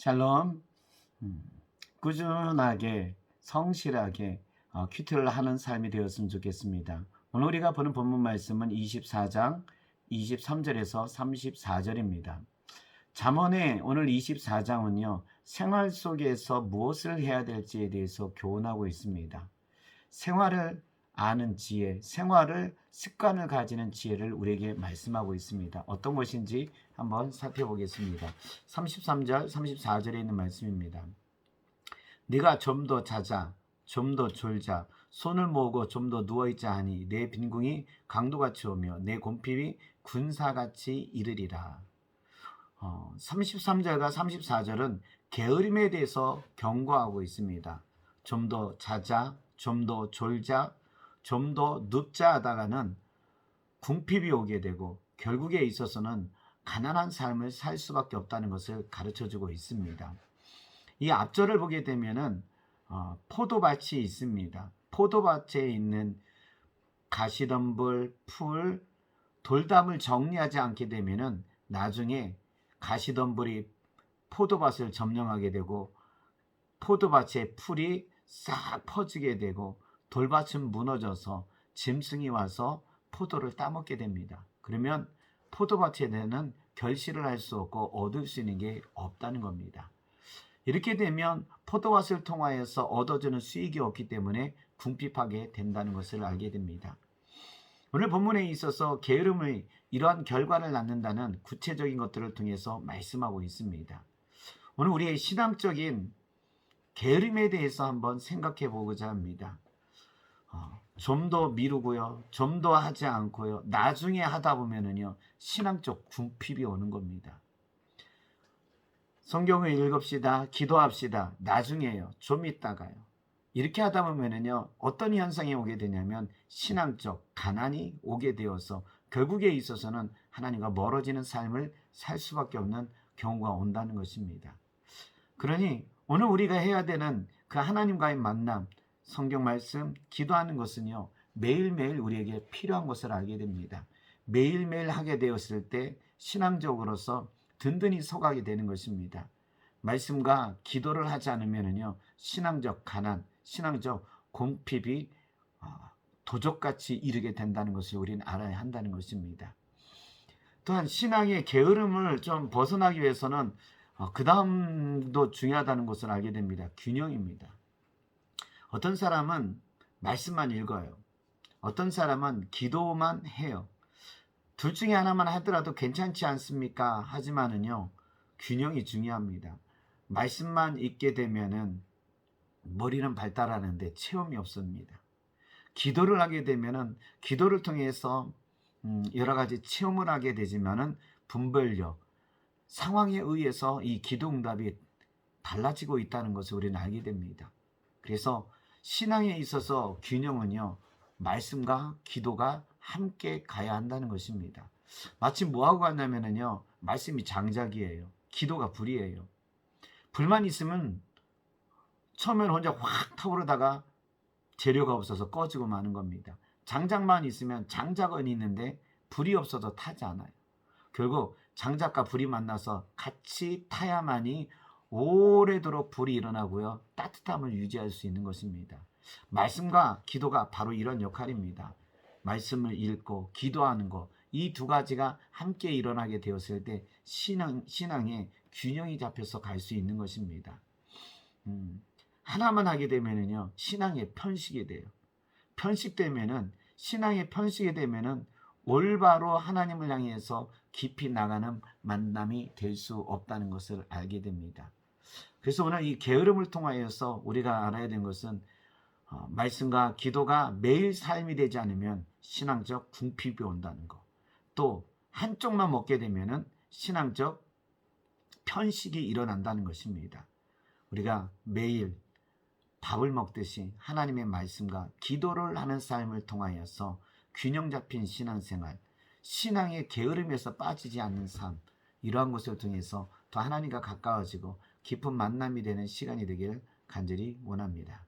샬롬. 음, 꾸준하게 성실하게 큐티를 하는 삶이 되었으면 좋겠습니다. 오늘 우리가 보는 본문 말씀은 24장 23절에서 34절입니다. 잠언의 오늘 24장은요, 생활 속에서 무엇을 해야 될지에 대해서 교훈하고 있습니다. 생활을 아는 지혜, 생활을 습관을 가지는 지혜를 우리에게 말씀하고 있습니다. 어떤 것인지 한번 살펴보겠습니다. 33절, 34절에 있는 말씀입니다. 네가 좀 더 자자, 좀 더 졸자, 손을 모으고 좀 더 누워있자 하니 내 빈궁이 강도같이 오며 내 곰핍이 군사같이 이르리라. 33절과 34절은 게으름에 대해서 경고하고 있습니다. 좀 더 자자, 좀 더 졸자, 좀 더 눕자 하다가는 궁핍이 오게 되고 결국에 있어서는 가난한 삶을 살 수밖에 없다는 것을 가르쳐주고 있습니다. 이 앞절을 보게 되면은 포도밭이 있습니다. 포도밭에 있는 가시덤불, 풀, 돌담을 정리하지 않게 되면은 나중에 가시덤불이 포도밭을 점령하게 되고 포도밭의 풀이 싹 퍼지게 되고 돌밭은 무너져서 짐승이 와서 포도를 따먹게 됩니다. 그러면 포도밭에 대한 결실을 할 수 없고 얻을 수 있는 게 없다는 겁니다. 이렇게 되면 포도밭을 통하여서 얻어지는 수익이 없기 때문에 궁핍하게 된다는 것을 알게 됩니다. 오늘 본문에 있어서 게으름의 이러한 결과를 낳는다는 구체적인 것들을 통해서 말씀하고 있습니다. 오늘 우리의 신앙적인 게으름에 대해서 한번 생각해 보고자 합니다. 좀 더 미루고요, 좀 더 하지 않고요, 나중에 하다 보면은요 신앙적 궁핍이 오는 겁니다. 성경을 읽읍시다, 기도합시다, 나중에요, 좀 있다가요, 이렇게 하다 보면은요 어떤 현상이 오게 되냐면 신앙적 가난이 오게 되어서 결국에 있어서는 하나님과 멀어지는 삶을 살 수밖에 없는 경우가 온다는 것입니다. 그러니 오늘 우리가 해야 되는 그 하나님과의 만남, 성경 말씀, 기도하는 것은요 매일매일 우리에게 필요한 것을 알게 됩니다. 매일매일 하게 되었을 때 신앙적으로서 든든히 서가게 되는 것입니다. 말씀과 기도를 하지 않으면요 신앙적 가난, 신앙적 궁핍이 도적같이 이르게 된다는 것을 우리는 알아야 한다는 것입니다. 또한 신앙의 게으름을 좀 벗어나기 위해서는 그 다음도 중요하다는 것을 알게 됩니다. 균형입니다. 어떤 사람은 말씀만 읽어요. 어떤 사람은 기도만 해요. 둘 중에 하나만 하더라도 괜찮지 않습니까? 하지만은요 균형이 중요합니다. 말씀만 읽게 되면은 머리는 발달하는데 체험이 없습니다. 기도를 하게 되면은 기도를 통해서 여러 가지 체험을 하게 되지만은 분별력, 상황에 의해서 이 기도 응답이 달라지고 있다는 것을 우리는 알게 됩니다. 그래서 신앙에 있어서 균형은요 말씀과 기도가 함께 가야 한다는 것입니다. 마치 뭐하고 같냐면요 말씀이 장작이에요, 기도가 불이에요. 불만 있으면 처음에는 혼자 확 타오르다가 재료가 없어서 꺼지고 마는 겁니다. 장작만 있으면 장작은 있는데 불이 없어서 타지 않아요. 결국 장작과 불이 만나서 같이 타야만이 오래도록 불이 일어나고요 따뜻함을 유지할 수 있는 것입니다. 말씀과 기도가 바로 이런 역할입니다. 말씀을 읽고 기도하는 것, 이 두 가지가 함께 일어나게 되었을 때 신앙의 균형이 잡혀서 갈 수 있는 것입니다. 하나만 하게 되면은요 신앙의 편식이 돼요. 편식되면은 신앙의 편식이 되면은 올바로 하나님을 향해서 깊이 나가는 만남이 될 수 없다는 것을 알게 됩니다. 그래서 오늘 이 게으름을 통하여서 우리가 알아야 되는 것은 말씀과 기도가 매일 삶이 되지 않으면 신앙적 궁핍이 온다는 것, 또 한쪽만 먹게 되면은 신앙적 편식이 일어난다는 것입니다. 우리가 매일 밥을 먹듯이 하나님의 말씀과 기도를 하는 삶을 통하여서 균형 잡힌 신앙생활, 신앙의 게으름에서 빠지지 않는 삶, 이러한 것을 통해서 더 하나님과 가까워지고 깊은 만남이 되는 시간이 되기를 간절히 원합니다.